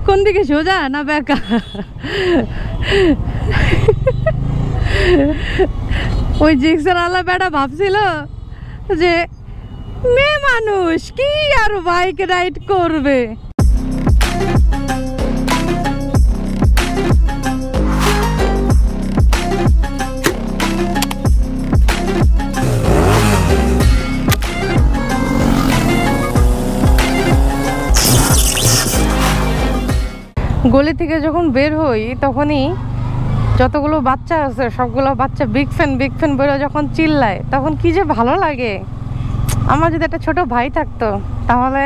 কোন দিকে সোজা না বেঁকা? ওই জিক্সার আলা বেটা ভাবছিল যে মেয়ে মানুষ কি আর বাইক রাইড করবে। গলি থেকে যখন বের হই তখনই যতগুলো বাচ্চা আছে সবগুলো বাচ্চা বিগ ফ্যান বলে যখন চিল্লায় তখন কি যে ভালো লাগে। আমার যদি একটা ছোট ভাই থাকতো তাহলে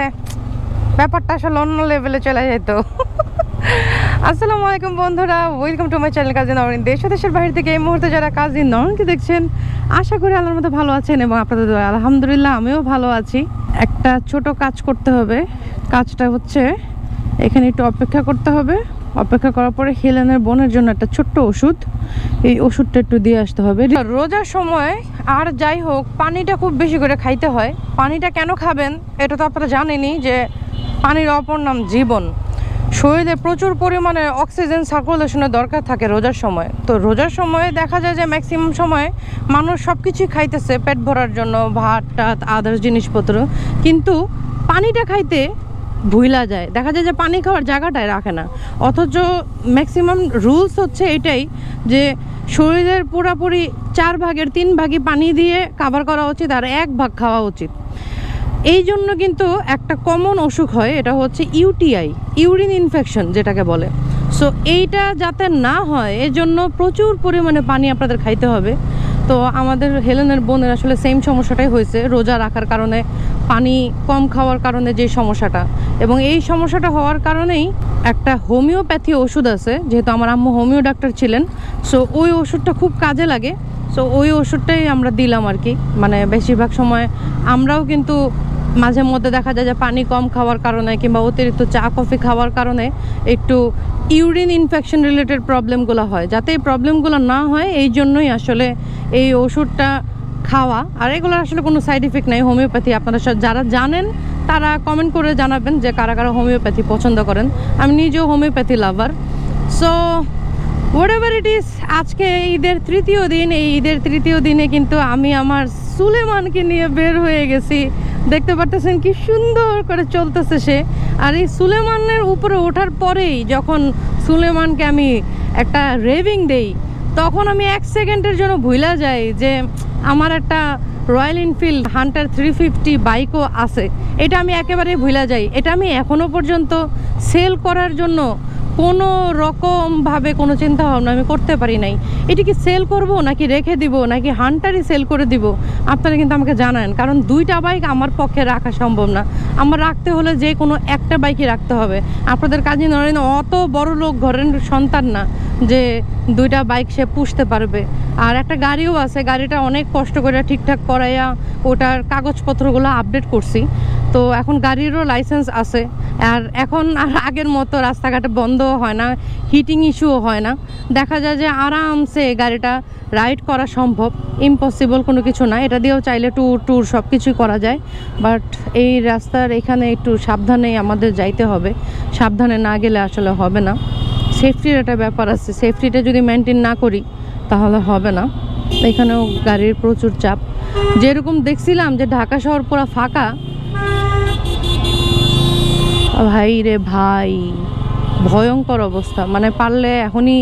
ব্যাপারটা আসলে অন্য লেভেলে চলে যেত। আসসালামু আলাইকুম বন্ধুরা, ওয়েলকাম টু মাই চ্যানেল কাজী নরিন। দেশ ও দেশের বাইরে থেকে এই মুহূর্তে যারা কাজী নরিনকে দেখছেন আশা করি আল্লাহর মধ্যে ভালো আছেন এবং আপনাদের দোয়া আলহামদুলিল্লাহ আমিও ভালো আছি। একটা ছোট কাজ করতে হবে, কাজটা হচ্ছে এখানে একটু অপেক্ষা করতে হবে। অপেক্ষা করার পরে হেলেনের বোনের জন্য একটা ছোট্ট ওষুধ, এই ওষুধটা একটু দিয়ে আসতে হবে। রোজার সময় আর যাই হোক পানিটা খুব বেশি করে খাইতে হয়। পানিটা কেন খাবেন এটা তো আপনারা জানেনই যে পানির অপর নাম জীবন। শরীরে প্রচুর পরিমাণে অক্সিজেন সার্কুলেশনের দরকার থাকে রোজার সময়। তো রোজার সময় দেখা যায় যে ম্যাক্সিমাম সময় মানুষ সব কিছুই খাইতেছে পেট ভরার জন্য, ভাত টাত আদার্স জিনিসপত্র, কিন্তু পানিটা খাইতে ভুলা যায়। দেখা যায় যে পানি খাওয়ার জায়গাটায় রাখে না। অথচ ম্যাক্সিমাম রুলস হচ্ছে এটাই যে শরীরের পুরোপুরি 4 ভাগের 3 ভাগই পানি দিয়ে কাভার করা উচিত আর 1 ভাগ খাওয়া উচিত। এই জন্য কিন্তু একটা কমন অসুখ হয়, এটা হচ্ছে ইউটিআই, ইউরিন ইনফেকশন যেটাকে বলে। সো এইটা যাতে না হয় এর জন্য প্রচুর পরিমাণে পানি আপনাদের খাইতে হবে। তো আমাদের হেলেনের বোনের আসলে সেম সমস্যাটাই হয়েছে রোজা রাখার কারণে, পানি কম খাওয়ার কারণে যে সমস্যাটা, এবং এই সমস্যাটা হওয়ার কারণেই একটা হোমিওপ্যাথি ওষুধ আছে, যেহেতু আমার আম্মু হোমিও ডাক্তার ছিলেন। সো ওই ওষুধটা খুব কাজে লাগে। সো ওই ওষুধটাই আমরা দিলাম আর কি। মানে বেশিরভাগ সময় আমরাও কিন্তু মাঝে মধ্যে দেখা যায় যে পানি কম খাওয়ার কারণে কিংবা অতিরিক্ত চা কফি খাওয়ার কারণে একটু ইউরিন ইনফেকশন রিলেটেড প্রবলেমগুলো হয়। যাতে এই প্রবলেমগুলো না হয় এই জন্যই আসলে এই ওষুধটা খাওয়া। আর এগুলো আসলে কোনো সাইড ইফেক্ট নেই হোমিওপ্যাথি। আপনারা যারা জানেন তারা কমেন্ট করে জানাবেন যে কারা কারা হোমিওপ্যাথি পছন্দ করেন। আমি নিজেও homeopathy lover. So whatever it is, আজকে ঈদের তৃতীয় দিন। এই ঈদের তৃতীয় দিনে কিন্তু আমি আমার সুলেমানকে নিয়ে বের হয়ে গেছি। দেখতে পারতেছেন কি সুন্দর করে চলতেছে সে। আর এই সুলেমানের উপরে ওঠার পরেই যখন সুলেমানকে আমি একটা রেভিং দেই তখন আমি 1 সেকেন্ডের জন্য ভুলে যাই যে আমার একটা রয়্যাল এনফিল্ড হান্টার 350 বাইকও আছে। এটা আমি একেবারেই ভুলে যাই। এটা আমি এখনও পর্যন্ত সেল করার জন্য কোনো রকমভাবে কোনো চিন্তা ভাবনা আমি করতে পারি নাই। এটি কি সেল করব নাকি রেখে দিব নাকি হান্টারই সেল করে দিব, আপনারা কিন্তু আমাকে জানান। কারণ 2টা বাইক আমার পক্ষে রাখা সম্ভব না। আমার রাখতে হলে যে কোনো একটা বাইকই রাখতে হবে। আপনাদের কাজী নরেন অত বড় লোক ঘরের সন্তান না যে 2টা বাইক সে পুষতে পারবে। আর একটা গাড়িও আছে, গাড়িটা অনেক কষ্ট করে ঠিকঠাক করাইয়া ওটার কাগজপত্রগুলো আপডেট করছি। তো এখন গাড়িরও লাইসেন্স আছে। আর এখন আর আগের মতো রাস্তাঘাটে বন্ধও হয় না, হিটিং ইস্যুও হয় না। দেখা যায় যে আরামসে গাড়িটা রাইড করা সম্ভব, ইম্পসিবল কোনো কিছু না। এটা দিয়েও চাইলে ট্যুর সব কিছুই করা যায়। বাট এই রাস্তার এখানে একটু সাবধানেই আমাদের যাইতে হবে। সাবধানে না গেলে আসলে হবে না। সেফটির একটা ব্যাপার আছে, সেফটিটা যদি মেনটেন না করি তাহলে হবে না। এখানেও গাড়ির প্রচুর চাপ। যেরকম দেখছিলাম যে ঢাকা শহর পুরো ফাঁকা, ভাই রে ভাই ভয়ঙ্কর অবস্থা। মানে পারলে এখনই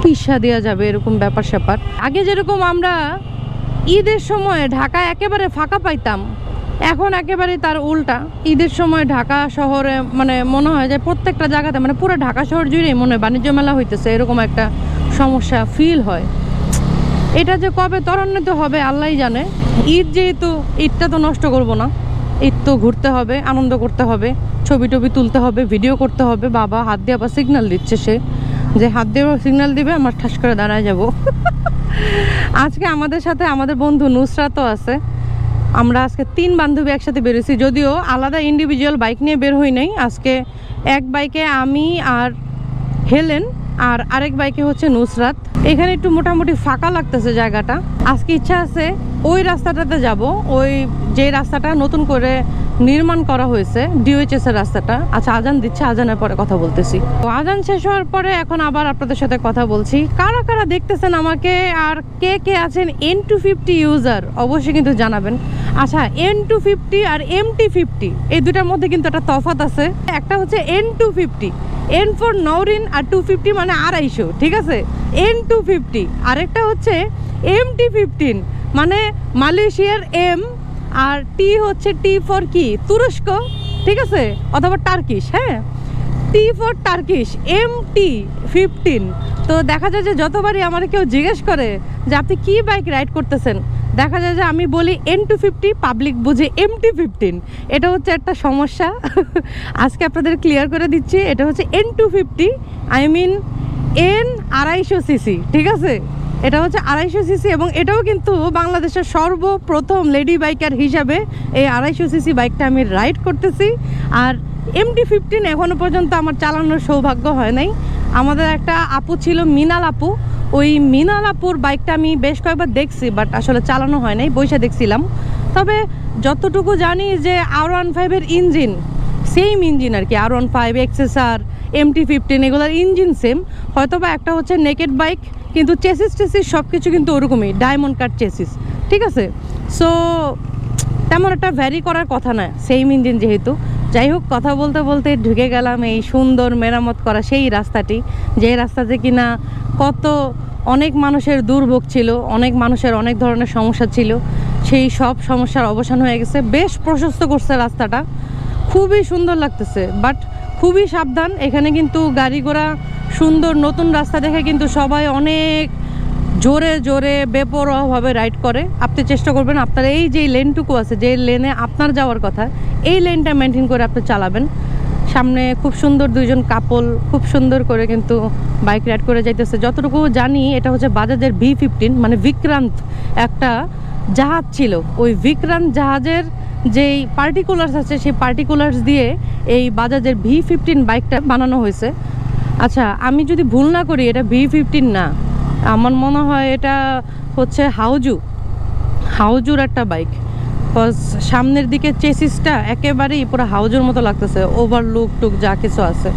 পিসা দেওয়া যাবে এরকম ব্যাপার স্যাপার। আগে যেরকম আমরা ঈদের সময় ঢাকা একেবারে ফাঁকা পাইতাম, এখন একেবারে তার উল্টা। ঈদের সময় ঢাকা শহরে মানে মনে হয় যে প্রত্যেকটা জায়গাতে মানে পুরো ঢাকা শহর জুড়েই মনে হয় বাণিজ্য মেলা হইতেছে, এরকম একটা সমস্যা ফিল হয়। এটা যে কবে ত্বরান্বিত হবে আল্লাহই জানে। ঈদ যেহেতু, ঈদটা তো নষ্ট করব না, ঈদ তো ঘুরতে হবে, আনন্দ করতে হবে, ছবি টবি তুলতে হবে, ভিডিও করতে হবে। বাবা হাত দিয়ে আবার সিগন্যাল দিচ্ছে, সে যে হাত দিয়ে সিগন্যাল দিবে আমার ঠাস করে দাঁড়ায় যাব। আজকে আমাদের সাথে আমাদের বন্ধু নুসরাতও আছে। আমরা আজকে 3 বান্ধবী একসাথে বেরোছি, যদিও আলাদা ইন্ডিভিজুয়াল বাইক নিয়ে বের হই নাই। আজকে এক বাইকে আমি আর হেলেন আর আরেক বাইকে হচ্ছে নুসরাত। এখানে একটু মোটামুটি ফাঁকা লাগতেছে জায়গাটা। আজকে ইচ্ছা আছে ওই রাস্তাটাতে যাব, ওই যে রাস্তাটা নতুন করে নির্মাণ করা হয়েছে, ডিওএইচএস এর রাস্তাটা। আচ্ছা, আজান দিচ্ছে, আজানের পরে কথা বলতেছি। তো আজান শেষ হওয়ার পরে এখন আবার আপনাদের সাথে কথা বলছি। কারা কারা দেখতেছেন আমাকে, আর কে কে আছেন N250 ইউজার, অবশ্যই কিন্তু জানাবেন। আচ্ছা, N250 আর MT50 এই দুটার মধ্যে কিন্তু একটা তফাৎ আছে। একটা হচ্ছে N250, N ফর নওরিন, আর 250 মানে 250, ঠিক আছে, N250। আরেকটা হচ্ছে MT15 মানে মালয়েশিয়ার এম, আর টি হচ্ছে টি ফর কি, তুরস্ক, ঠিক আছে, অথবা টার্কিশ। হ্যাঁ, টি ফর টার্কিশ, MT15। তো দেখা যায় যে যতবারই আমার কেউ জিজ্ঞেস করে যে আপনি কি বাইক রাইড করতেছেন, দেখা যায় যে আমি বলি N250, পাবলিক বুঝে MT15। এটা হচ্ছে একটা সমস্যা। আজকে আপনাদের ক্লিয়ার করে দিচ্ছি, এটা হচ্ছে N250, আই মিন N250cc, ঠিক আছে। এটা হচ্ছে 250cc, এবং এটাও কিন্তু বাংলাদেশের সর্বপ্রথম লেডি বাইকার হিসাবে এই 250cc বাইকটা আমি রাইড করতেছি। আর MT15 এখনো পর্যন্ত আমার চালানোর সৌভাগ্য হয় নাই। আমাদের একটা আপু ছিল, মিনাল আপু, ওই মিনাল আপুর বাইকটা আমি বেশ কয়েকবার দেখছি, বাট আসলে চালানো হয় নাই, বইসা দেখছিলাম। তবে যতটুকু জানি যে R15 এর ইঞ্জিন সেম ইঞ্জিন আর কি, R15, XSR, MT15 এগুলোর ইঞ্জিন সেম। হয়তোবা একটা হচ্ছে নেকেড বাইক, কিন্তু চেসিস সব কিছু কিন্তু ওরকমই, ডায়মন্ড কাট চেসিস, ঠিক আছে। সো তেমন একটা ভ্যারি করার কথা না, সেম ইঞ্জিন যেহেতু। যাই হোক, কথা বলতে বলতে ঢুকে গেলাম এই সুন্দর মেরামত করা সেই রাস্তাটি, যে রাস্তাতে কিনা অনেক মানুষের দুর্ভোগ ছিল, অনেক মানুষের অনেক ধরনের সমস্যা ছিল। সেই সব সমস্যার অবসান হয়ে গেছে, বেশ প্রশস্ত করছে রাস্তাটা, খুবই সুন্দর লাগতেছে। বাট খুবই সাবধান, এখানে কিন্তু গাড়ি ঘোড়া সুন্দর নতুন রাস্তা দেখে কিন্তু সবাই অনেক জোরে জোরে বেপরোয়াভাবে রাইড করে। আপনি চেষ্টা করবেন আপনার এই যে লেনটুকু আছে, যে লেনে আপনার যাওয়ার কথা, এই লেনটা মেনটেন করে আপনি চালাবেন। সামনে খুব সুন্দর দুইজন কাপল খুব সুন্দর করে কিন্তু বাইক রাইড করে যাইতেছে। যতটুকু জানি এটা হচ্ছে বাজাজের V15, মানে বিক্রান্ত একটা জাহাজ ছিল, ওই বিক্রান্ত জাহাজের যেই পার্টিকুলার্স আছে সেই পার্টিকুলার্স দিয়ে এই বাজাজের V15 বাইকটা বানানো হয়েছে। আচ্ছা, আমি যদি ভুল না করি এটা V15 না, আমার মনে হয় এটা হচ্ছে হাউজুর একটা বাইক। কজ সামনের দিকে চেসিসটা একেবারেই পুরো হাউজুর মতো লাগতেছে, ওভারলুক টুক যা কিছু আছে।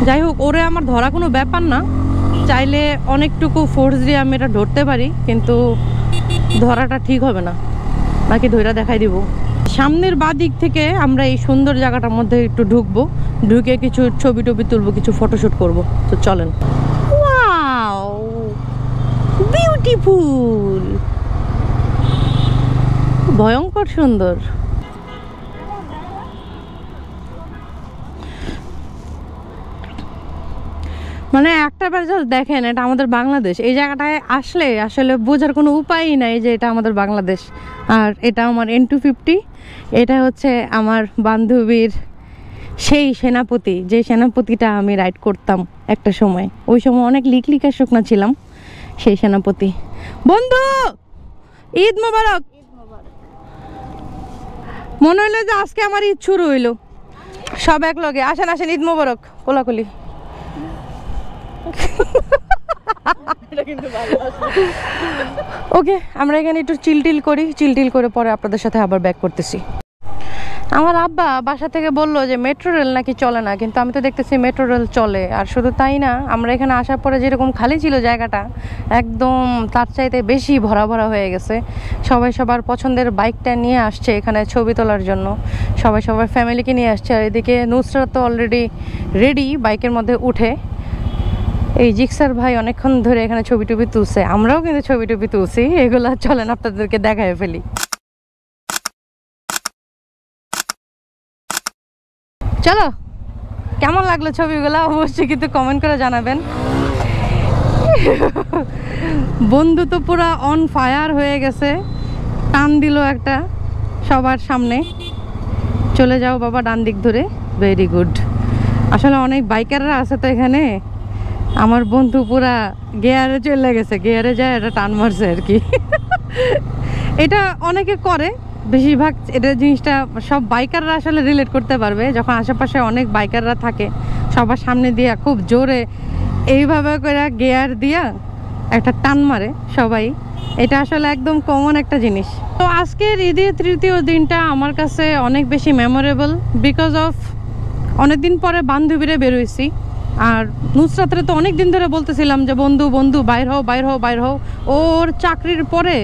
যাই হোক, ওরে আমার ধরা কোনো ব্যাপার না, চাইলে অনেকটুকু ফোর্স দিয়ে আমি এটা ধরতে পারি, কিন্তু ধরাটা ঠিক হবে না, বাকি ধইরা দেখাই দিব। সামনের বাঁ দিক থেকে আমরা এই সুন্দর জায়গাটার মধ্যে একটু ঢুকবো, ঢুকে কিছু ছবি টবি তুলবো, কিছু ফটোশুট করব। তো চলেন। ওয়াও, বিউটিফুল, ভয়ঙ্কর সুন্দর। মানে একটা বার জাস্ট দেখেন, এটা আমাদের বাংলাদেশ। এই জায়গাটায় আসলে আসলে বোঝার কোনো উপায়ই নাই যে এটা আমাদের বাংলাদেশ। আর এটা আমার N250, এটা হচ্ছে আমার বান্ধবীর সেই সেনাপতি, যে সেনাপতিটা আমি রাইড করতাম একটা সময়। ওই সময় অনেক লিকলিকা শুকনা ছিলাম, সেই সেনাপতি। বন্ধু, ঈদ মোবারক। মনে হইলো যে আজকে আমার ঈদ শুরু হইলো, সব এক লগে। আসেন আসেন, ঈদ মোবারক কোলাকুলি। ওকে, আমরা এখানে একটু চিলটিল করি, চিলটিল করে পরে আপনাদের সাথে আবার ব্যাক করতেছি। আমার আব্বা বাসা থেকে বললো যে মেট্রো রেল নাকি চলে না, কিন্তু আমি তো দেখতেছি মেট্রো রেল চলে। আর শুধু তাই না, আমরা এখানে আসার পরে যেরকম খালি ছিল জায়গাটা, একদম তার চাইতে বেশি ভরা ভরা হয়ে গেছে। সবাই সবার পছন্দের বাইকটা নিয়ে আসছে এখানে ছবি তোলার জন্য, সবাই সবার ফ্যামিলিকে নিয়ে আসছে। আর এদিকে নুসরাত তো অলরেডি রেডি বাইকের মধ্যে উঠে। এই জিক্সার ভাই অনেকক্ষণ ধরে এখানে ছবি টবি তুলছে, আমরাও কিন্তু ছবি টবি তুলছি। এগুলা চলেন আপনাদেরকে দেখায় ফেলি। চলো, কেমন লাগলো ছবিগুলো অবশ্যই কিন্তু কমেন্ট করে জানাবেন। বন্ধু তো পুরো অন ফায়ার হয়ে গেছে, টান দিল একটা সবার সামনে। চলে যাও বাবা ডান দিক ধরে, ভেরি গুড। আসলে অনেক বাইকাররা আছে তো এখানে। আমার বন্ধু পুরা গিয়ারে চলে গেছে, গিয়ারে যায় এটা টান মারছে আর কি। এটা অনেকে করে, বেশিরভাগ এটা জিনিসটা সব বাইকাররা আসলে রিলেট করতে পারবে। যখন আশেপাশে অনেক বাইকাররা থাকে, সবার সামনে দিয়া খুব জোরে এইভাবে করে গিয়ার দিয়া একটা টান মারে সবাই, এটা আসলে একদম কমন একটা জিনিস। তো আজকের ঈদের তৃতীয় দিনটা আমার কাছে অনেক বেশি মেমোরেবল বিকজ অফ অনেকদিন পরে বান্ধবীরা বেরোইছি। আর নুসরাতরে তো অনেক দিন ধরে বলতেছিলাম যে বন্ধু বন্ধু বাইর হও বাইর হও বাইর হও। ওর চাকরির পরে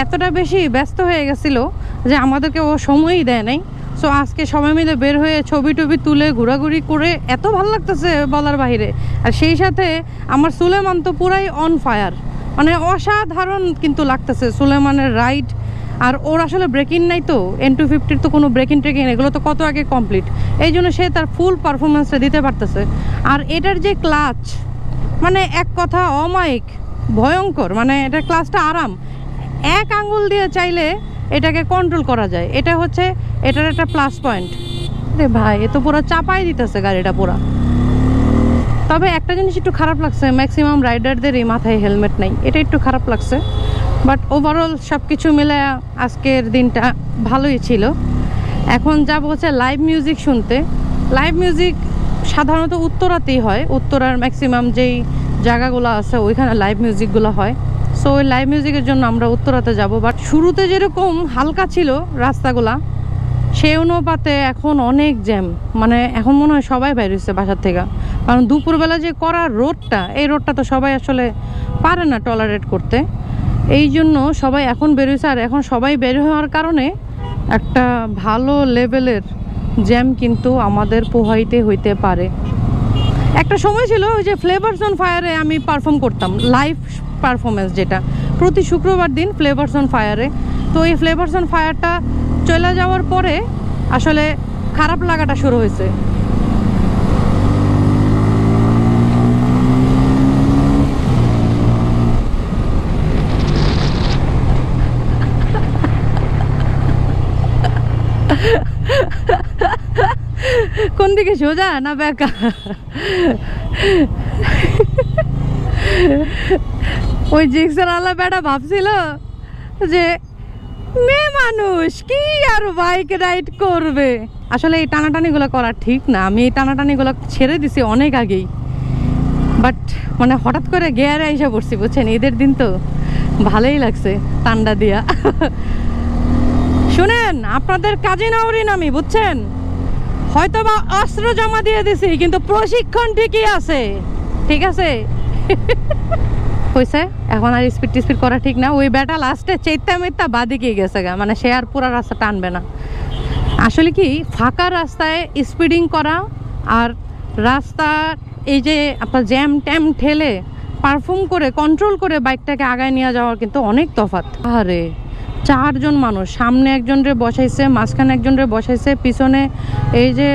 এতটা বেশি ব্যস্ত হয়ে গেছিলো যে আমাদেরকে ও সময়ই দেয় নাই। সো আজকে সবাই মিলে বের হয়ে ছবি টবি তুলে ঘোরাঘুরি করে এত ভালো লাগতেছে বলার বাহিরে। আর সেই সাথে আমার সুলেমান তো পুরাই অন ফায়ার, মানে অসাধারণ কিন্তু লাগতেছে সুলেমানের রাইড। আর ওর আসলে ব্রেকিং নাই, তো N250 তো কোনো ব্রেকিং ট্রেকিং এগুলো তো কত আগে কমপ্লিট, এই জন্য সে তার ফুল পারফরমেন্সটা দিতে পারতেছে। আর এটার যে ক্লাচ, মানে এক কথা অমায়িক ভয়ঙ্কর, মানে এটার ক্লাচটা আরাম, এক আঙ্গুল দিয়ে চাইলে এটাকে কন্ট্রোল করা যায়। এটা হচ্ছে এটার একটা প্লাস পয়েন্ট। রে ভাই এ তো পুরো চাপাই দিতেছে গাড়িটা পুরা। তবে একটা জিনিস একটু খারাপ লাগছে, ম্যাক্সিমাম রাইডারদের এই মাথায় হেলমেট নাই, এটা একটু খারাপ লাগছে। বাট ওভারঅল সব কিছু মিলে আজকের দিনটা ভালোই ছিল। এখন যাব হচ্ছে লাইভ মিউজিক শুনতে। লাইভ মিউজিক সাধারণত উত্তরাতেই হয়, উত্তরার ম্যাক্সিমাম যেই জায়গাগুলো আছে ওইখানে লাইভ মিউজিকগুলো হয়। সো ওই লাইভ মিউজিকের জন্য আমরা উত্তরাতে যাব। বাট শুরুতে যেরকম হালকা ছিল রাস্তাগুলা, সেই অনুপাতে এখন অনেক জ্যাম। মানে এখন মনে হয় সবাই বাইর হচ্ছে বাসার থেকে, কারণ দুপুরবেলা যে করার রোডটা, এই রোডটা তো সবাই আসলে পারে না টলারেট করতে। এই জন্য সবাই এখন বেরোচ্ছে। আর এখন সবাই বের হওয়ার কারণে একটা ভালো লেভেলের জ্যাম কিন্তু আমাদের পোহাইতে হইতে পারে। একটা সময় ছিল ওই যে ফ্লেভারস অন ফায়ারে আমি পারফর্ম করতাম, লাইভ পারফরমেন্স, যেটা প্রতি শুক্রবার দিন ফ্লেভারস অন ফায়ারে। তো এই ফ্লেভারস অন ফায়ারটা চলে যাওয়ার পরে আসলে খারাপ লাগাটা শুরু হয়েছে। কোন দিকে, সোজা না বেঁকা? ওই জিক্সার আলা বেটা ভাবছিল যে মেয়ে মানুষ কি আর বাইক রাইড করবে। আসলে এই টানাটানিগুলো করা ঠিক না, আমি এই টানাটানিগুলো ছেড়ে দিছি অনেক আগেই। বাট মানে হঠাৎ করে গিয়ারে এসে পড়ছি, বুঝছেন, ঈদের দিন তো ভালোই লাগছে ঠান্ডা দিয়া। শুনেন, আপনাদের কাজী নাউরিন আমি, বুঝছেন, হয়তো বা অস্ত্র জমা দিয়ে দিছি কিন্তু প্রশিক্ষণ ঠিকই আছে, ঠিক আছে? হয়েছে, এখন আর স্পিড টিস্পিড করা ঠিক না। ওই ব্যাটা লাস্টে চেইতা মেত্তা বাদিকে গেছে গা, মানে সে আর পুরা রাস্তা টানবে না। আসলে কি ফাঁকা রাস্তায় স্পিডিং করা আর রাস্তার এই যে আপনার জ্যাম ট্যাম ঠেলে পারফর্ম করে কন্ট্রোল করে বাইকটাকে আগায় নিয়ে যাওয়ার কিন্তু অনেক তফাৎ। আরে চারজন মানুষ, সামনে একজনরে বসাইছে, মাঝখানে একজনরে বসাইছে, পিছনে এই যে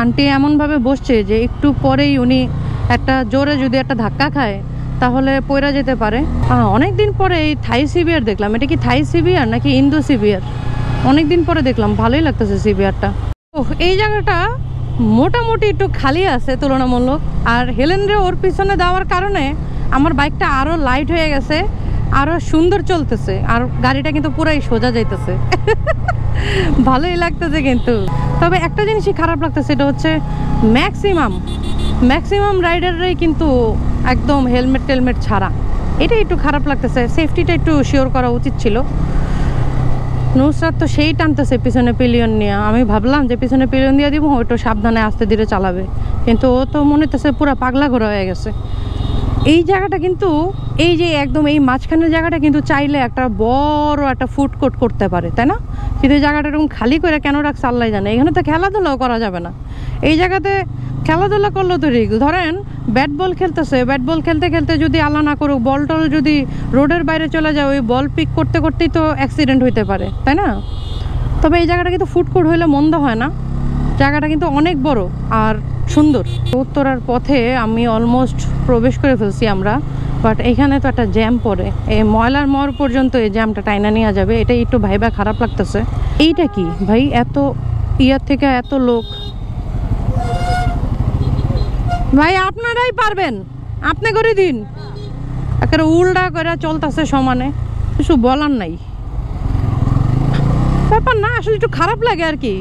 আন্টি এমনভাবে বসছে যে একটু পরেই উনি একটা জোরে যদি একটা ধাক্কা খায় তাহলে পয়রা যেতে পারে। অনেক দিন পরে এই থাই সিবিআর দেখলাম। এটা কি থাই সিবিআর নাকি ইন্দো সিবিআর? অনেক দিন পরে দেখলাম, ভালোই লাগতেছে সিবিআরটা। এই জায়গাটা মোটামুটি একটু খালি আছে তুলনামূলক। আর হেলেনরে ওর পিছনে দেওয়ার কারণে আমার বাইকটা আরও লাইট হয়ে গেছে, আরও সুন্দর চলতেছে, আর গাড়িটা কিন্তু পুরাই সোজা যাইতেছে। ভালোই লাগতেছে কিন্তু। তবে একটা জিনিসই খারাপ লাগতেছে, এটা হচ্ছে ম্যাক্সিমাম রাইডাররাই কিন্তু একদম হেলমেট টেলমেট ছাড়া। এটা একটু খারাপ লাগতেছে, সেফটিটা একটু শিওর করা উচিত ছিল। নুসরাত তো সেই টানতেছে পিছনে পিলিয়ন নিয়ে। আমি ভাবলাম যে পিছনে পিলিয়ন দিয়ে দিব, একটু সাবধানে আস্তে ধীরে চালাবে, কিন্তু ও তো মনে হচ্ছে পুরো পাগলা ঘোরা হয়ে গেছে। এই জায়গাটা কিন্তু, এই যে একদম এই মাঝখানের জায়গাটা কিন্তু চাইলে একটা বড় একটা ফুড কোর্ট করতে পারে, তাই না? কিন্তু এই জায়গাটা এরকম খালি করে কেন রাখছে আল্লাহ জানে। এখানে তো খেলাধুলাও করা যাবে না। এই জায়গাতে খেলাধুলা করলেও তো রিস্ক। ধরেন ব্যাট বল খেলতেছে, ব্যাট বল খেলতে খেলতে যদি আল্লাহ না করুক বল টল যদি রোডের বাইরে চলে যায়, ওই বল পিক করতে করতেই তো অ্যাক্সিডেন্ট হইতে পারে, তাই না? তবে এই জায়গাটা কিন্তু ফুড কোর্ট হইলে মন্দ হয় না। জায়গাটা কিন্তু অনেক বড় আর সুন্দর। উত্তরার পথে আমি অলমোস্ট প্রবেশ করে ফেলছি আমরা। বাট এখানে তো একটা জ্যাম পড়ে, এই ময়লার মোড় পর্যন্ত এই জ্যামটা টাইনা নেওয়া যাবে, এটাই একটু ভাইবা খারাপ লাগতেছে। এইটা কি ভাই, এত ইয়ার থেকে এত লোক? ভাই আপনারাই পারবেন, আপনি করে দিন। একেবারে উল্টা করে চলতেছে সমানে, কিছু বলার নাই। ব্যাপার না, আসলে একটু খারাপ লাগে আর কি।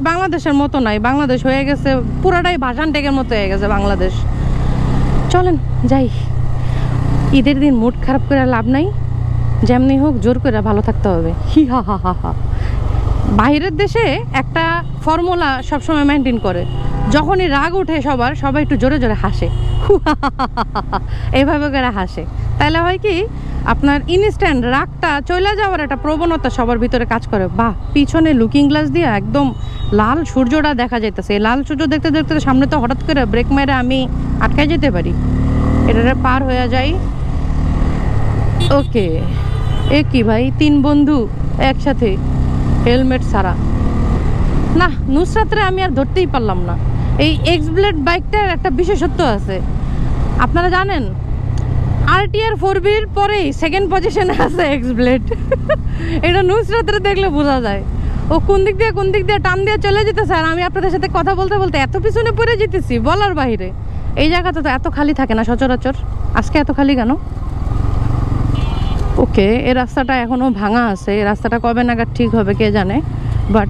বাংলাদেশের মতো নাই, বাংলাদেশ হয়ে গেছে পুরাটাই ভাষান টেকের মতো হয়ে গেছে বাংলাদেশ। চলেন যাই। ঈদের দিন মুড খারাপ করে লাভ নাই, যেমনি হোক জোর করে ভালো থাকতে হবে। হি হা হা হা হা। বাইরের দেশে একটা ফর্মুলা সবসময় মেনটেন করে, যখনই রাগ ওঠে সবাই একটু জোরে জোরে হাসে, এইভাবে করে হাসে। তাহলে হয় কি, আপনার ইনস্ট্যান্ট রাগটা চলে যাওয়ার একটা প্রবণতা সবার ভিতরে কাজ করে। বাহ, পিছনে লুকিং গ্লাস দিয়ে একদম লাল সূর্যটা দেখা যাইতেছে। এই লাল সূর্য দেখতে দেখতে সামনে তো হঠাৎ করে ব্রেক মেরে আমি আটকায় যেতে পারি, এটারে পার হয়ে যাই। ওকে, এ কি ভাই, 3 বন্ধু একসাথে হেলমেট ছাড়া। না, নুসরাতরে আমি আর ধরতেই পারলাম না। এই এক্স ব্লেড বাইকটার একটা বিশেষত্ব আছে, আপনারা জানেন? RTR 4B'র পরেই সেকেন্ড পজিশনে আছে এক্স ব্লেড। এটা নুসরাতরে দেখলে বোঝা যায়। ও কোন দিক দিয়ে টান দিয়ে চলে যেতেছে, আর আমি আপনাদের সাথে কথা বলতে বলতে এত পিছনে পড়ে যেতেছি বলার বাইরে। এই জায়গাটা তো এত খালি থাকে না সচরাচর, আজকে এত খালি কেন? ওকে, এই রাস্তাটা এখনও ভাঙা আছে, এই রাস্তাটা কবে নাগাদ ঠিক হবে কে জানে। বাট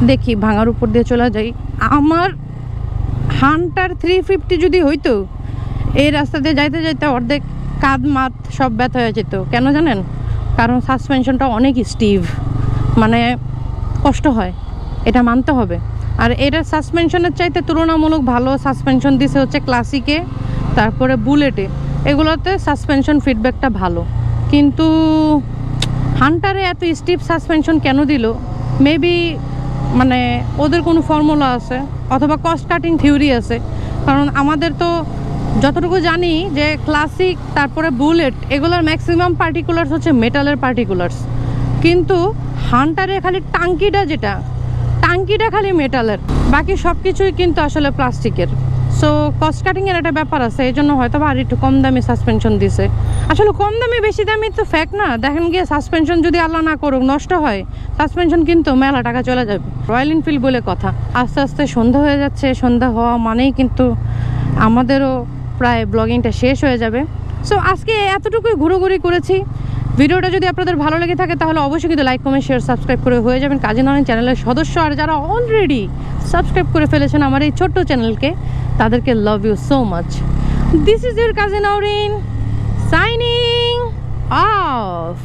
দেখি, ভাঙার উপর দিয়ে চলে যাই। আমার হান্টার 350 যদি হইতো, এই রাস্তা দিয়ে যাইতে যাইতে অর্ধেক কাঁধ মাত সব ব্যথা হয়ে যেত। কেন জানেন? কারণ সাসপেনশনটা অনেক স্টিভ, মানে কষ্ট হয়, এটা মানতে হবে। আর এটা সাসপেনশনের চাইতে তুলনামূলক ভালো সাসপেনশন দিছে হচ্ছে ক্লাসিকে, তারপরে বুলেটে, এগুলোতে সাসপেনশন ফিডব্যাকটা ভালো। কিন্তু হান্টারে এত স্টিভ সাসপেনশন কেন দিল? মেবি মানে ওদের কোনো ফর্মুলা আছে, অথবা কস্ট কাটিং থিওরি আছে। কারণ আমাদের তো যতটুকু জানি যে ক্লাসিক তারপরে বুলেট এগুলোর ম্যাক্সিমাম পার্টিকুলার্স হচ্ছে মেটালের পার্টিকুলার্স, কিন্তু হান্টারে খালি টাঙ্কিটা খালি মেটালের, বাকি সব কিছুই কিন্তু আসলে প্লাস্টিকের। সো কস্ট কাটিংয়ের একটা ব্যাপার আছে, এই জন্য হয়তো বা আর একটু কম দামি সাসপেনশন দিছে। আসলে কম দামি বেশি দামি তো ফ্যাক্ট না, দেখেন গিয়ে সাসপেনশন যদি আল্লাহ না করুক নষ্ট হয়, সাসপেনশন কিন্তু মেলা টাকা চলে যাবে। রয়্যাল এনফিল্ড বলে কথা। আস্তে আস্তে সন্ধ্যা হয়ে যাচ্ছে, সন্ধ্যা হওয়া মানেই কিন্তু আমাদেরও প্রায় ব্লগিংটা শেষ হয়ে যাবে। সো আজকে এতটুকুই ঘুরোঘুরি করেছি। ভিডিওটা যদি আপনাদের ভালো লেগে থাকে তাহলে অবশ্যই কিন্তু লাইক, কমেন্ট, শেয়ার, সাবস্ক্রাইব করে হয়ে যাবেন কাজী নয়ন চ্যানেলের সদস্য। আর যারা অলরেডি সাবস্ক্রাইব করে ফেলেছেন আমার এই ছোট্ট চ্যানেলকে, তাদেরকে love you so much. This is your Kazi Nowrin signing of.